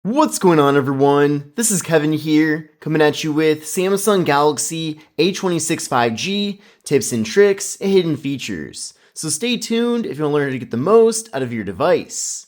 What's going on, everyone? This is Kevin here, coming at you with Samsung Galaxy A26 5G tips and tricks and hidden features. So stay tuned if you want to learn how to get the most out of your device.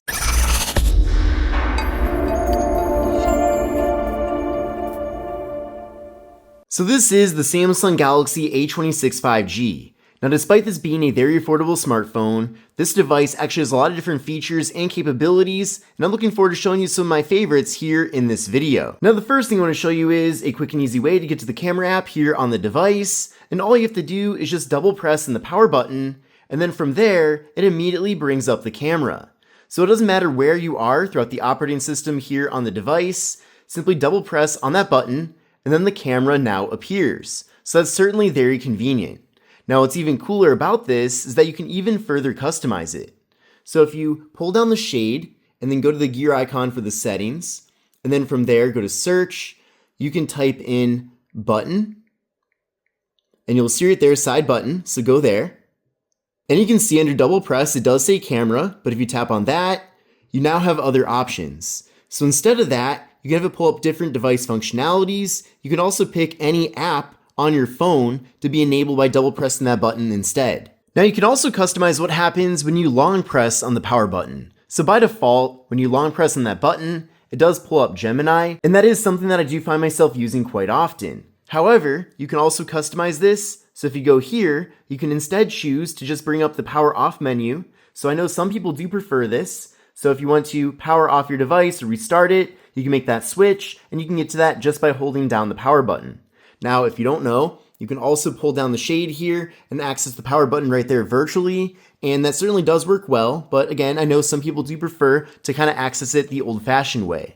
So this is the Samsung Galaxy A26 5G. Now, despite this being a very affordable smartphone, this device actually has a lot of different features and capabilities, and I'm looking forward to showing you some of my favorites here in this video. Now, the first thing I want to show you is a quick and easy way to get to the camera app here on the device, and all you have to do is just double press on the power button, and then from there, it immediately brings up the camera. So it doesn't matter where you are throughout the operating system here on the device, simply double press on that button, and then the camera now appears. So that's certainly very convenient. Now, what's even cooler about this is that you can even further customize it. So if you pull down the shade and then go to the gear icon for the settings, and then from there go to search, you can type in button, and you'll see right there, side button, so go there. And you can see under double press, it does say camera, but if you tap on that, you now have other options. So instead of that, you can have it pull up different device functionalities. You can also pick any app on your phone to be enabled by double pressing that button instead. Now, you can also customize what happens when you long press on the power button. So by default, when you long press on that button, it does pull up Gemini, and that is something that I do find myself using quite often. However, you can also customize this. So if you go here, you can instead choose to just bring up the power off menu. So I know some people do prefer this. So if you want to power off your device or restart it, you can make that switch, and you can get to that just by holding down the power button. Now, if you don't know, you can also pull down the shade here and access the power button right there virtually, and that certainly does work well, but again, I know some people do prefer to kind of access it the old-fashioned way.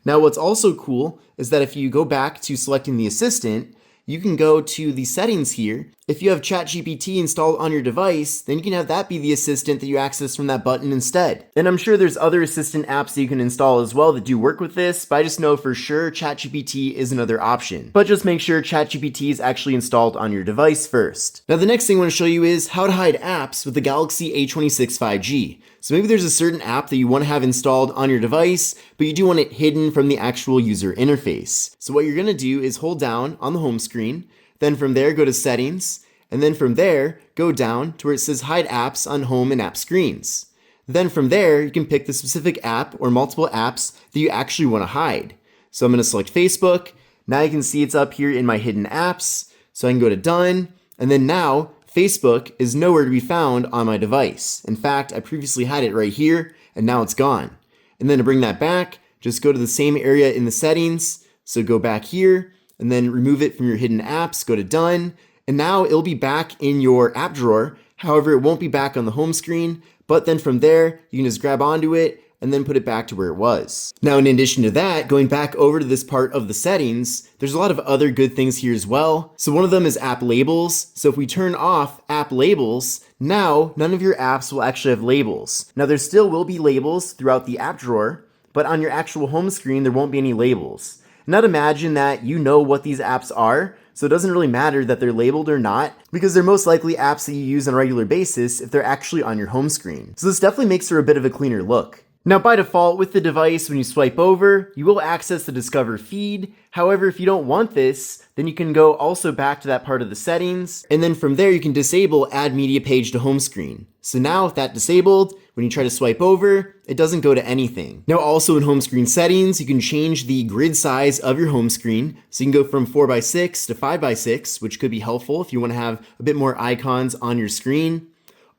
Now, what's also cool is that if you go back to selecting the assistant, you can go to the settings here. If you have ChatGPT installed on your device, then you can have that be the assistant that you access from that button instead. And I'm sure there's other assistant apps that you can install as well that do work with this, but I just know for sure ChatGPT is another option. But just make sure ChatGPT is actually installed on your device first. Now, the next thing I want to show you is how to hide apps with the Galaxy A26 5G. So maybe there's a certain app that you want to have installed on your device, but you do want it hidden from the actual user interface. So what you're going to do is hold down on the home screen, then from there go to settings, and then from there go down to where it says hide apps on home and app screens. Then from there you can pick the specific app or multiple apps that you actually want to hide. So I'm going to select Facebook. Now you can see it's up here in my hidden apps. So I can go to done, and then now Facebook is nowhere to be found on my device. In fact, I previously had it right here, and now it's gone. And then to bring that back, just go to the same area in the settings. So go back here, and then remove it from your hidden apps, go to done, and now it'll be back in your app drawer. However, it won't be back on the home screen, but then from there, you can just grab onto it and then put it back to where it was. Now, in addition to that, going back over to this part of the settings, there's a lot of other good things here as well. So one of them is app labels. So if we turn off app labels, now none of your apps will actually have labels. Now, there still will be labels throughout the app drawer, but on your actual home screen, there won't be any labels. Now, imagine that you know what these apps are, so it doesn't really matter that they're labeled or not, because they're most likely apps that you use on a regular basis if they're actually on your home screen. So this definitely makes for a bit of a cleaner look. Now, by default, with the device, when you swipe over, you will access the Discover feed. However, if you don't want this, then you can go also back to that part of the settings, and then from there you can disable Add Media Page to Home Screen. So now with that disabled, when you try to swipe over, it doesn't go to anything. Now, also in home screen settings, you can change the grid size of your home screen. So you can go from 4:6 to 5:6, which could be helpful if you want to have a bit more icons on your screen.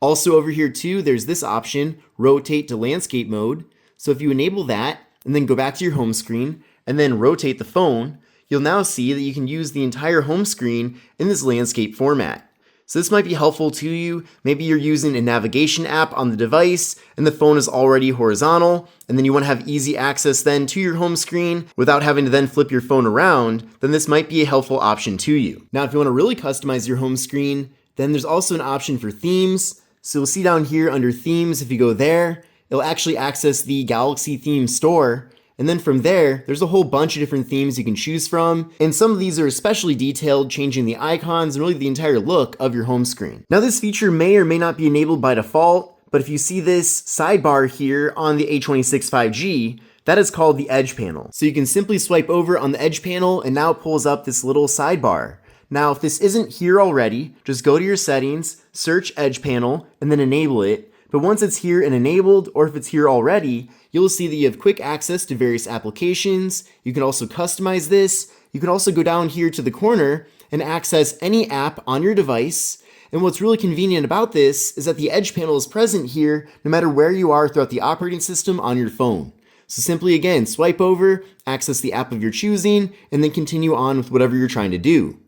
Also over here too, there's this option, rotate to landscape mode. So if you enable that and then go back to your home screen and then rotate the phone, you'll now see that you can use the entire home screen in this landscape format. So this might be helpful to you. Maybe you're using a navigation app on the device and the phone is already horizontal, and then you want to have easy access then to your home screen without having to then flip your phone around, then this might be a helpful option to you. Now, if you want to really customize your home screen, then there's also an option for themes. So you'll see down here under themes, if you go there, it'll actually access the Galaxy theme store. And then from there, there's a whole bunch of different themes you can choose from, and some of these are especially detailed, changing the icons and really the entire look of your home screen. Now, this feature may or may not be enabled by default, but if you see this sidebar here on the A26 5G, That is called the edge panel. So you can simply swipe over on the edge panel and now it pulls up this little sidebar. Now, if this isn't here already, just go to your settings, search edge panel, and then enable it. But once it's here and enabled, or if it's here already, you'll see that you have quick access to various applications. You can also customize this. You can also go down here to the corner and access any app on your device. And what's really convenient about this is that the edge panel is present here no matter where you are throughout the operating system on your phone. So simply again, swipe over, access the app of your choosing, and then continue on with whatever you're trying to do.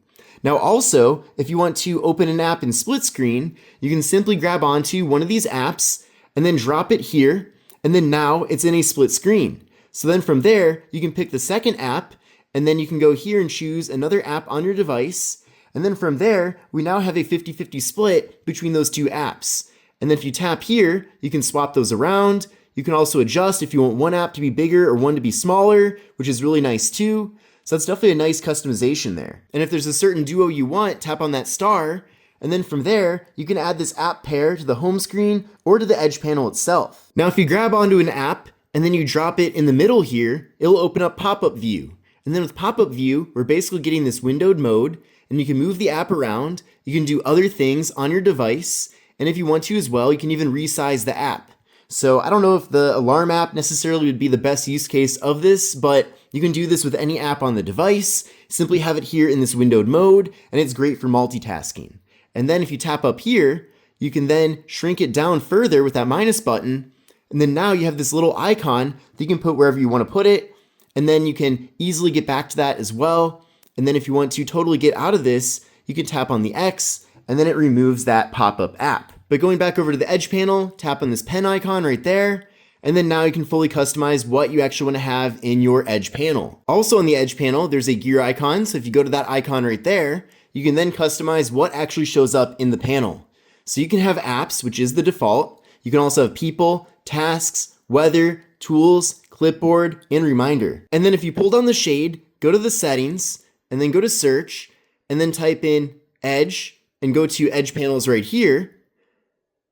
Now also, if you want to open an app in split screen, you can simply grab onto one of these apps and then drop it here, and then now it's in a split screen. So then from there, you can pick the second app, and then you can go here and choose another app on your device, and then from there, we now have a 50-50 split between those two apps. And then if you tap here, you can swap those around. You can also adjust if you want one app to be bigger or one to be smaller, which is really nice too. So that's definitely a nice customization there. And if there's a certain duo you want, tap on that star, and then from there, you can add this app pair to the home screen or to the edge panel itself. Now, if you grab onto an app and then you drop it in the middle here, it'll open up pop-up view. And then with pop-up view, we're basically getting this windowed mode, and you can move the app around. You can do other things on your device. And if you want to as well, you can even resize the app. So I don't know if the alarm app necessarily would be the best use case of this, but you can do this with any app on the device. Simply have it here in this windowed mode, and it's great for multitasking. And then if you tap up here, you can then shrink it down further with that minus button. And then now you have this little icon that you can put wherever you want to put it. And then you can easily get back to that as well. And then if you want to totally get out of this, you can tap on the X, and then it removes that pop-up app. But going back over to the edge panel, tap on this pen icon right there, and then now you can fully customize what you actually want to have in your edge panel. Also on the edge panel, there's a gear icon, so if you go to that icon right there, you can then customize what actually shows up in the panel. So you can have apps, which is the default. You can also have people, tasks, weather, tools, clipboard, and reminder. And then if you pull down the shade, go to the settings, and then go to search, and then type in edge, and go to edge panels right here,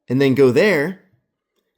and then go there,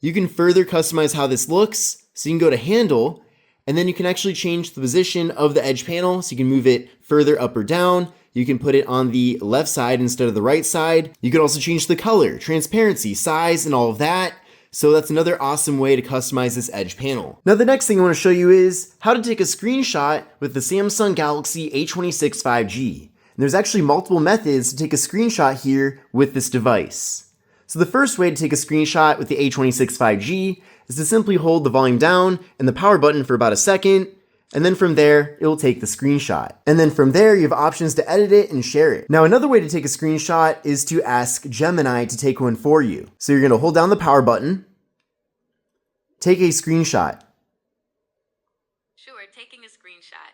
you can further customize how this looks. So you can go to handle, and then you can actually change the position of the edge panel. So you can move it further up or down. You can put it on the left side instead of the right side. You can also change the color, transparency, size, and all of that. So that's another awesome way to customize this edge panel. Now the next thing I want to show you is how to take a screenshot with the Samsung Galaxy A26 5G. And there's actually multiple methods to take a screenshot here with this device. So the first way to take a screenshot with the A26 5G is to simply hold the volume down and the power button for about a second, and then from there, it will take the screenshot. And then from there, you have options to edit it and share it. Now, another way to take a screenshot is to ask Gemini to take one for you. So you're gonna hold down the power button, take a screenshot. Sure, taking a screenshot.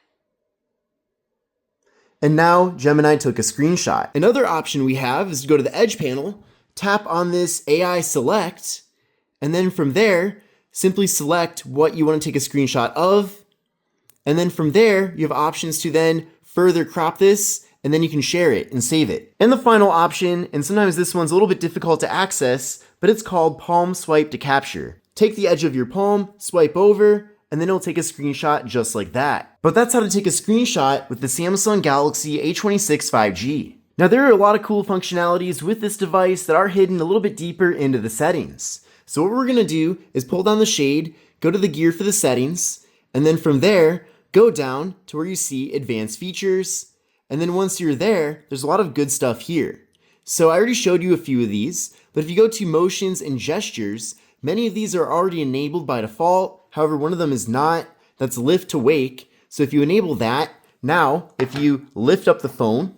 And now Gemini took a screenshot. Another option we have is to go to the edge panel, tap on this AI select, and then from there, simply select what you want to take a screenshot of. And then from there, you have options to then further crop this, and then you can share it and save it. And the final option, and sometimes this one's a little bit difficult to access, but it's called palm swipe to capture. Take the edge of your palm, swipe over, and then it'll take a screenshot just like that. But that's how to take a screenshot with the Samsung Galaxy A26 5G. Now there are a lot of cool functionalities with this device that are hidden a little bit deeper into the settings. So what we're gonna do is pull down the shade, go to the gear for the settings, and then from there, go down to where you see advanced features. And then once you're there, there's a lot of good stuff here. So I already showed you a few of these, but if you go to motions and gestures, many of these are already enabled by default. However, one of them is not. That's lift to wake. So if you enable that, now if you lift up the phone,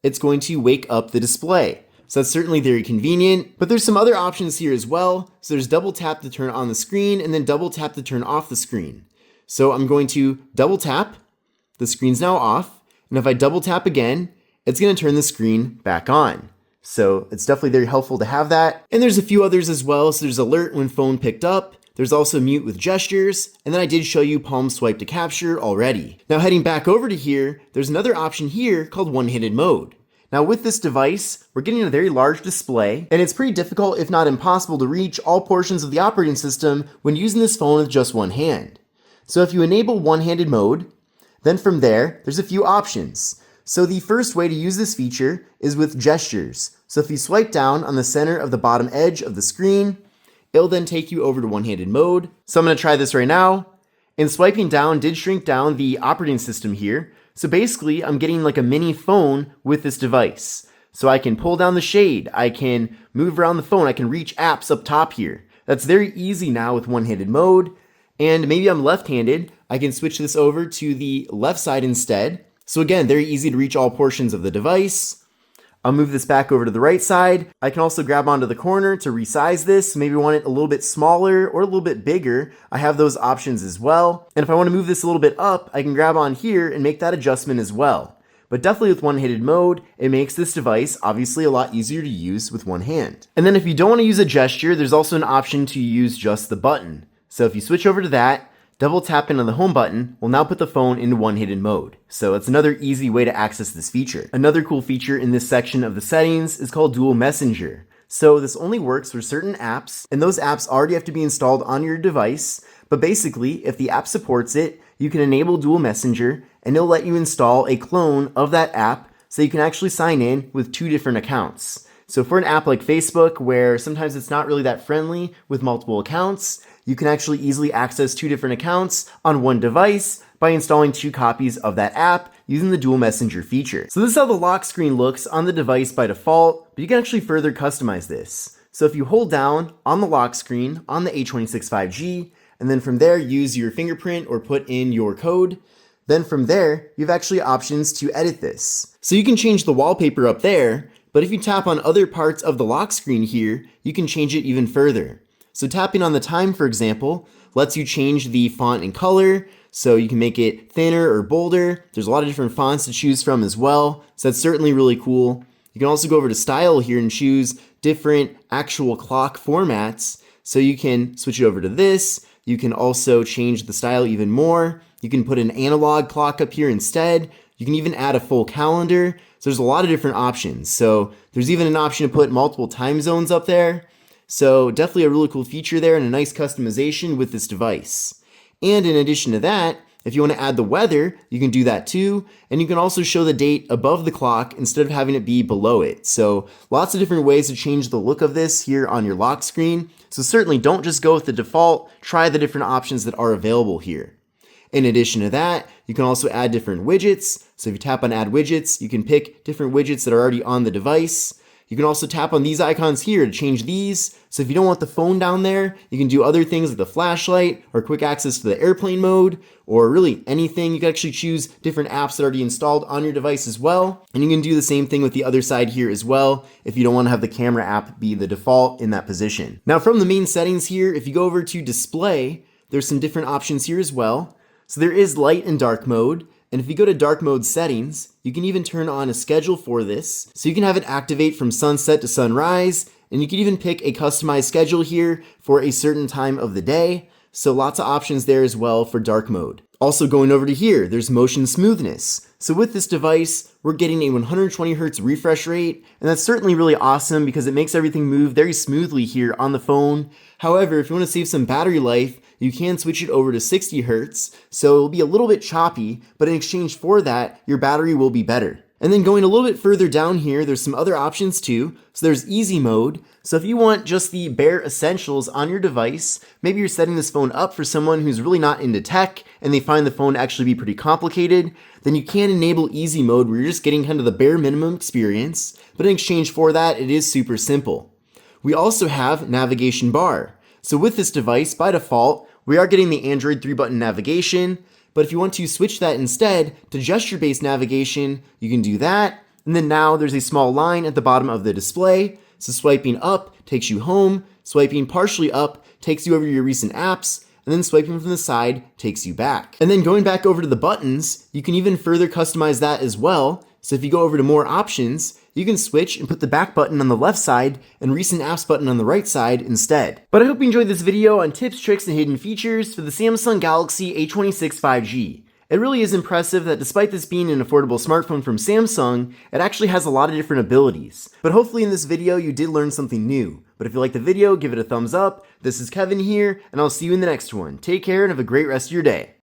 it's going to wake up the display. So that's certainly very convenient, but there's some other options here as well. So there's double tap to turn on the screen and then double tap to turn off the screen. So I'm going to double tap, the screen's now off, and if I double tap again, it's gonna turn the screen back on. So it's definitely very helpful to have that. And there's a few others as well. So there's alert when phone picked up. There's also mute with gestures, and then I did show you palm swipe to capture already. Now heading back over to here, there's another option here called one-handed mode. Now with this device, we're getting a very large display, and it's pretty difficult if not impossible to reach all portions of the operating system when using this phone with just one hand. So if you enable one-handed mode, then from there, there's a few options. So the first way to use this feature is with gestures. So if you swipe down on the center of the bottom edge of the screen, it'll then take you over to one-handed mode. So I'm going to try this right now. And swiping down did shrink down the operating system here. So basically, I'm getting like a mini phone with this device. So I can pull down the shade, I can move around the phone, I can reach apps up top here. That's very easy now with one-handed mode. And maybe I'm left-handed, I can switch this over to the left side instead. So again, very easy to reach all portions of the device. I'll move this back over to the right side. I can also grab onto the corner to resize this. Maybe want it a little bit smaller or a little bit bigger. I have those options as well. And if I want to move this a little bit up, I can grab on here and make that adjustment as well. But definitely with one-handed mode, it makes this device obviously a lot easier to use with one hand. And then if you don't want to use a gesture, there's also an option to use just the button. So if you switch over to that, double tapping on the home button will now put the phone into one-handed mode. So it's another easy way to access this feature. Another cool feature in this section of the settings is called dual messenger. So this only works for certain apps, and those apps already have to be installed on your device. But basically, if the app supports it, you can enable dual messenger and it'll let you install a clone of that app so you can actually sign in with two different accounts. So for an app like Facebook, where sometimes it's not really that friendly with multiple accounts, you can actually easily access two different accounts on one device by installing two copies of that app using the dual messenger feature. So this is how the lock screen looks on the device by default, but you can actually further customize this. So if you hold down on the lock screen on the A26 5G, and then from there use your fingerprint or put in your code, then from there you have actually options to edit this. So you can change the wallpaper up there, but if you tap on other parts of the lock screen here, you can change it even further. So tapping on the time, for example, lets you change the font and color, so you can make it thinner or bolder. There's a lot of different fonts to choose from as well, so that's certainly really cool. You can also go over to style here and choose different actual clock formats, so you can switch it over to this. You can also change the style even more. You can put an analog clock up here instead. You can even add a full calendar. So there's a lot of different options. So there's even an option to put multiple time zones up there. So definitely a really cool feature there and a nice customization with this device. And in addition to that, if you want to add the weather, you can do that too. And you can also show the date above the clock instead of having it be below it. So lots of different ways to change the look of this here on your lock screen. So certainly don't just go with the default, try the different options that are available here. In addition to that, you can also add different widgets. So if you tap on add widgets, you can pick different widgets that are already on the device. You can also tap on these icons here to change these. So if you don't want the phone down there, you can do other things like the flashlight or quick access to the airplane mode or really anything. You can actually choose different apps that are already installed on your device as well. And you can do the same thing with the other side here as well if you don't want to have the camera app be the default in that position. Now from the main settings here, if you go over to display, there's some different options here as well. So there is light and dark mode. And if you go to dark mode settings, you can even turn on a schedule for this. So you can have it activate from sunset to sunrise, and you can even pick a customized schedule here for a certain time of the day. So lots of options there as well for dark mode. Also going over to here, there's motion smoothness. So with this device, we're getting a 120 Hz refresh rate, and that's certainly really awesome because it makes everything move very smoothly here on the phone. However, if you want to save some battery life, you can switch it over to 60 Hz, so it'll be a little bit choppy, but in exchange for that, your battery will be better. And then going a little bit further down here, there's some other options too. So there's easy mode. So if you want just the bare essentials on your device, maybe you're setting this phone up for someone who's really not into tech and they find the phone actually be pretty complicated, then you can enable easy mode where you're just getting kind of the bare minimum experience, but in exchange for that, it is super simple. We also have navigation bar. So with this device, by default, we are getting the Android 3-button navigation, but if you want to switch that instead to gesture-based navigation, you can do that. And then now there's a small line at the bottom of the display. So swiping up takes you home, swiping partially up takes you over your recent apps, and then swiping from the side takes you back. And then going back over to the buttons, you can even further customize that as well. So if you go over to more options, you can switch and put the back button on the left side and recent apps button on the right side instead. But I hope you enjoyed this video on tips, tricks, and hidden features for the Samsung Galaxy A26 5G. It really is impressive that despite this being an affordable smartphone from Samsung, it actually has a lot of different abilities. But hopefully in this video you did learn something new. But if you liked the video, give it a thumbs up. This is Kevin here, and I'll see you in the next one. Take care and have a great rest of your day.